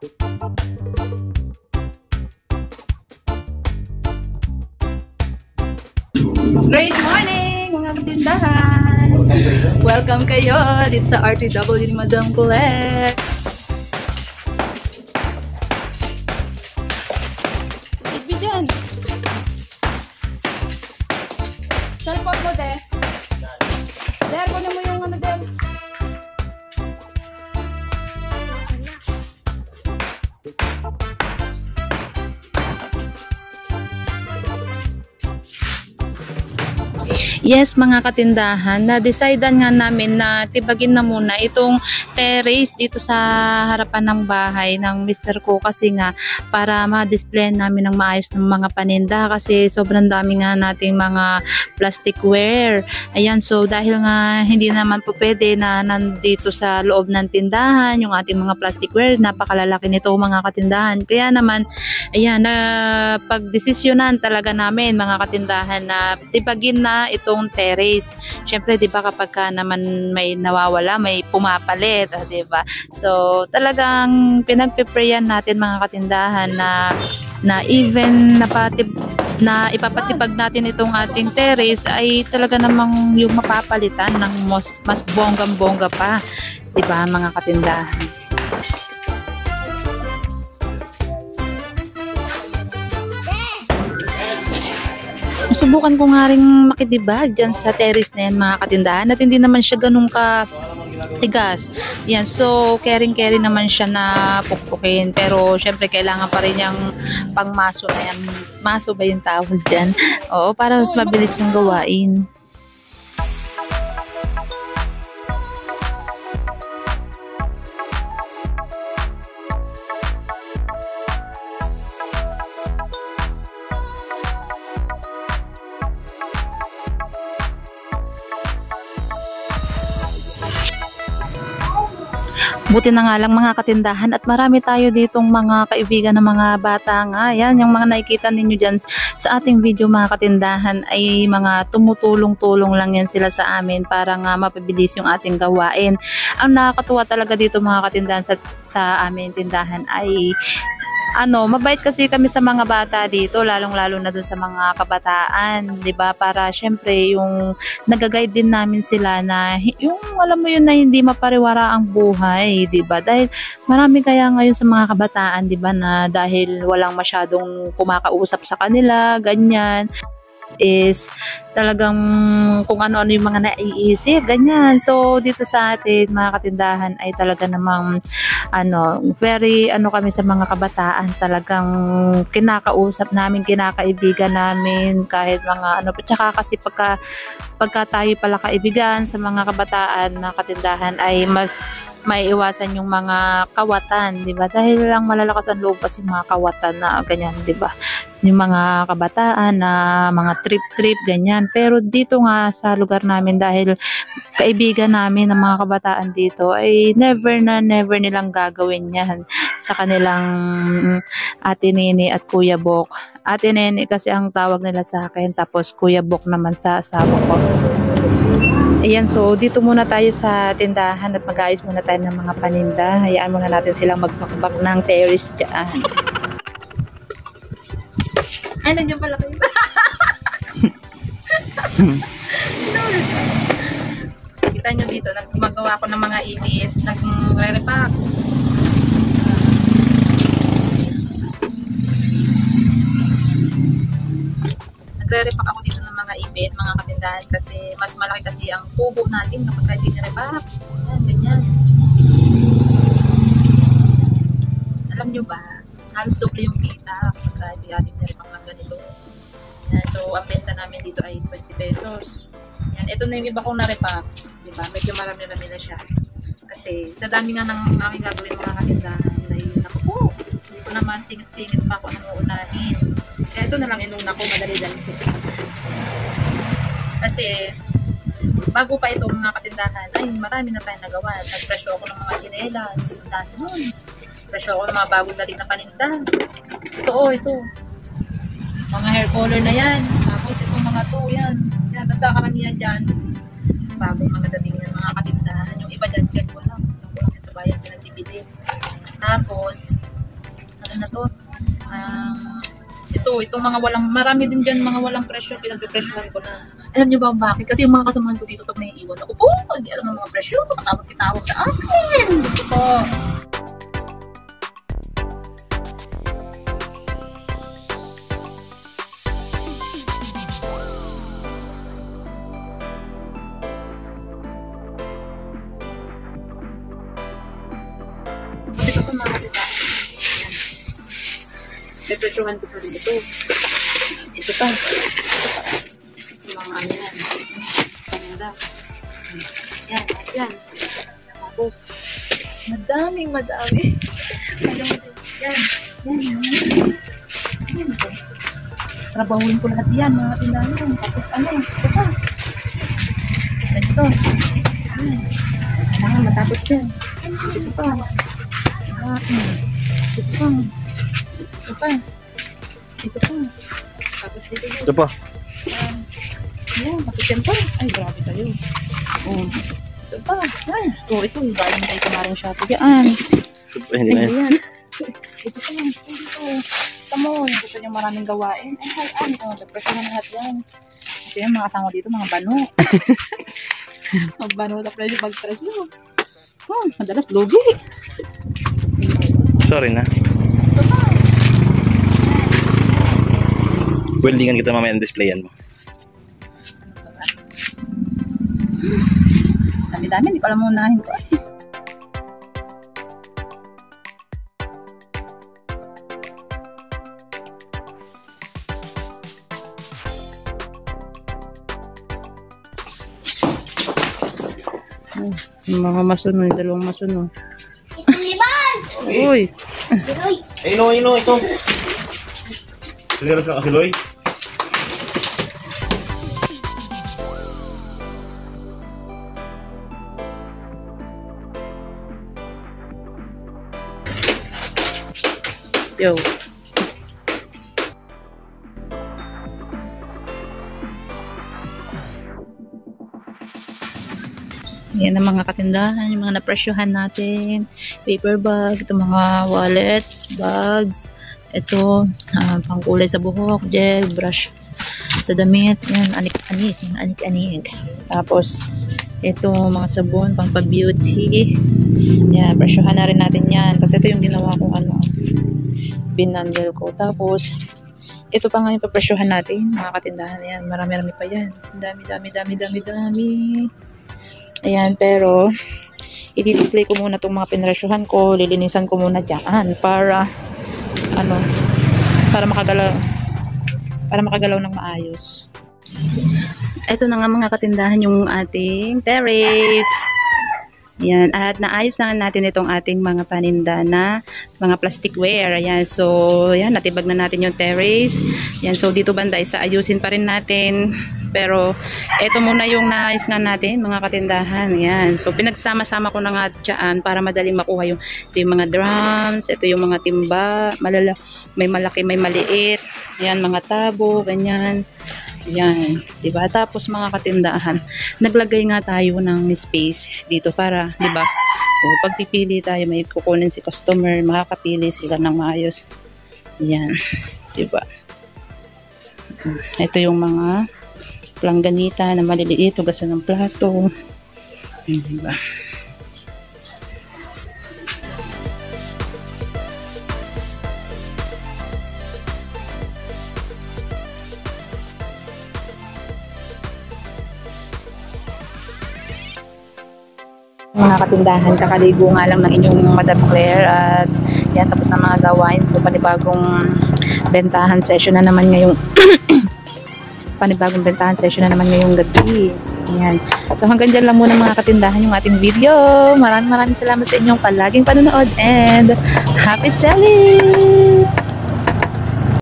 Great morning mga katindahan! Welcome kayo dito sa RTW ni Madam Colette. Igbi dyan! Cellphone mo, te. Der, kunin mo yung ano din. Yes, mga katindahan, na-decidean nga namin na tibagin na muna itong terrace dito sa harapan ng bahay ng Mr. ko kasi nga para ma-display namin ng maayos ng mga paninda kasi sobrang dami nga nating mga plasticware. Ayan, so dahil nga hindi naman po pwede na nandito sa loob ng tindahan yung ating mga plasticware, napakalalaki nito mga katindahan. Kaya naman, ayan, pagdesisyonan talaga namin mga katindahan na tibagin na itong terrace. Syempre, 'di ba kapag ka naman may nawawala, may pumapalit, 'di ba? So, talagang pinagpe-prayan natin mga katindahan na even na ipapatibag natin itong ating terrace ay talaga namang yung mapapalitan ng mas bonggang-bongga pa, 'di ba mga katindahan? Subukan ko nga rin makidibag dyan sa terrace na yan mga katindahan at hindi naman siya ganun ka tigas. Yan, so caring-carry naman siya na pukpukin pero syempre kailangan pa rin yung pangmaso na yan. Maso ba yung tawag dyan? Oo, para mas mabilis yung gawain. Buti na nga lang mga katindahan at marami tayo ditong mga kaibigan ng mga bata nga. Yan, yung mga nakikita ninyo dyan sa ating video mga katindahan ay mga tumutulong-tulong lang yan sila sa amin para nga mapabilis yung ating gawain. Ang nakakatuwa talaga dito mga katindahan sa aming tindahan ay mabait kasi kami sa mga bata dito, lalong-lalo na dun sa mga kabataan, 'di ba? Para syempre yung nagaguide din namin sila na yung alam mo yun na hindi mapariwara ang buhay, 'di ba? Dahil marami kaya ngayon sa mga kabataan, 'di ba, na dahil walang masyadong kumakausap sa kanila, ganyan is talagang kung ano-ano yung mga naiisip, ganyan. So, dito sa atin, mga katindahan ay talaga namang very kami sa mga kabataan, talagang kinakausap namin, kinakaibigan namin kahit mga tsaka kasi pagka tayo pala kaibigan sa mga kabataan, mga katindahan ay mas maiiwasan yung mga kawatan, 'di ba? Dahil lang malalakas ang loob kasi mga kawatan na ganyan, 'di ba? Yung mga kabataan na mga trip-trip ganyan. Pero dito nga sa lugar namin dahil kaibigan namin ng mga kabataan dito ay never nilang gagawin 'yan sa kanilang Ate Nene at Kuya Bok. Ate Nene kasi ang tawag nila sa akin, tapos Kuya Bok naman sa asawa ko. Ayan, so dito muna tayo sa tindahan at mag-ayos muna tayo ng mga paninda. Hayaan muna natin silang magbakbak ng terrace dyan. Ay, nandiyan pala kayo. Kita nyo dito, nagmagawa ko ng mga ibit, nagre-repack. Nagre-repack ako dito ng mga ibit, mga katindahan, kasi mas malaki kasi ang tubo natin kapag hindi na-repack. Ayan, ganyan. Alam nyo ba, halos doble yung kita kapag hindi natin na-repack ng ganito. Ayan, so, ang benta namin dito ay 20 pesos. Ayan, ito na yung iba kong na-repack. Diba? Medyo marami-rami na siya. Kasi sa dami nga ng aking gagawin mga katindahan ay naku po, hindi ko naman singit-singit pa ako ng uunahin. Kaya ito na lang inuna ko, madali-dali. Kasi bago pa itong mga katindahan ay marami na tayong nagawa. Nag-presyo ako ng mga chinelas. Ang dami nun. Presyo ako ng mga bagong dating na paninda. Ito. Mga hair color na yan. Tapos itong mga yan. Yan, basta karamihan dyan. Bagong mga dating ng mga katindahan. Yung iba dyan, ko lang. Yung sa bayan sila CBD. Tapos, na to. Itong mga walang, marami din dyan mga walang presyo, pinagpe-presyohan ko na. Alam niyo ba bakit? Kasi yung mga kasamahan ko dito pag naiiwan ako po, hindi alam ng mga presyo, makatawag sa akin. Gusto ko. Ito pa mga kapita. May presyohan ko pa rin ito. Ito pa. Yung mga ano yan. Kanada. Yan, yan. Tapos, madami. Yan. Trabahuin ko lahat yan, mga tindahan. Tapos ano, ito pa. Ito. Kailangan matapos yan. Ito pa. Ito pa. Tapos dito yun. Ito pa. Ayan, tapos yan pa. Ay, grabe tayo. Oh. Ito pa. Ay, story to. Galing tayo kumaring Shopee. Yan. Hindi na yan. Ito pa. Ito. Tamo. Gusto nyo maraming gawain. Ay, depression na lahat yan. Kasi yung mga kasama dito, mga bano. Magbano na presyo, pag-presyo. Madalas lugi. Sorry na. Weldingan kita mamaya ang displayan mo. Dami-dami, hindi ko alam mong unahin ko. Mga masun, dalawang masun. Uy! Ino, ito. Sigaros ka kasi, Loy. Yo. Yan ang mga katindahan, yung mga napresyohan natin. Paper bag, ito mga wallets, bags. Ito, pangkulay sa buhok, gel, brush sa damit. Yan, anik-anik. Tapos, ito, mga sabon, pang pa-beauty. Yan, presyohan na rin natin yan. Tapos, ito yung ginawa kong binandle ko. Tapos, ito pa nga yung papresyohan natin, mga katindahan. Yan, marami-rami pa yan. Dami. Ayan, pero i-display ko muna itong mga pinresyohan ko, lilinisan ko muna dyan para makagalaw ng maayos. Ito na nga mga katindahan yung ating terrace. Ayan, at naayos na natin itong ating mga paninda na mga plasticware. Ayan, so ayan, natibag na natin yung terrace. Ayan, so dito banda isa ayusin pa rin natin. Pero ito muna yung naayos nga natin mga katindahan. Ayan, so pinagsama-sama ko na nga dyan para madaling makuha ito yung mga drums, ito yung mga timba, may malaki, may maliit. Ayan, mga tabo, ganyan. Yan, diba? Tapos mga katindahan, naglagay nga tayo ng space dito para, diba? O, pagpipili tayo, may kukunin si customer, makakapili sila ng maayos. Yan, diba? Ito yung mga langganita na maliliit, hugasan ng plato. Yan, diba? Mga katindahan, kakaligo nga lang ng inyong Madam Claire at yan, tapos na mga gawain. So panibagong bentahan session na naman ngayong ngayong gabi. Yan. So hanggang dyan lang muna mga katindahan yung ating video. Maraming salamat sa inyong palaging panonood and happy selling!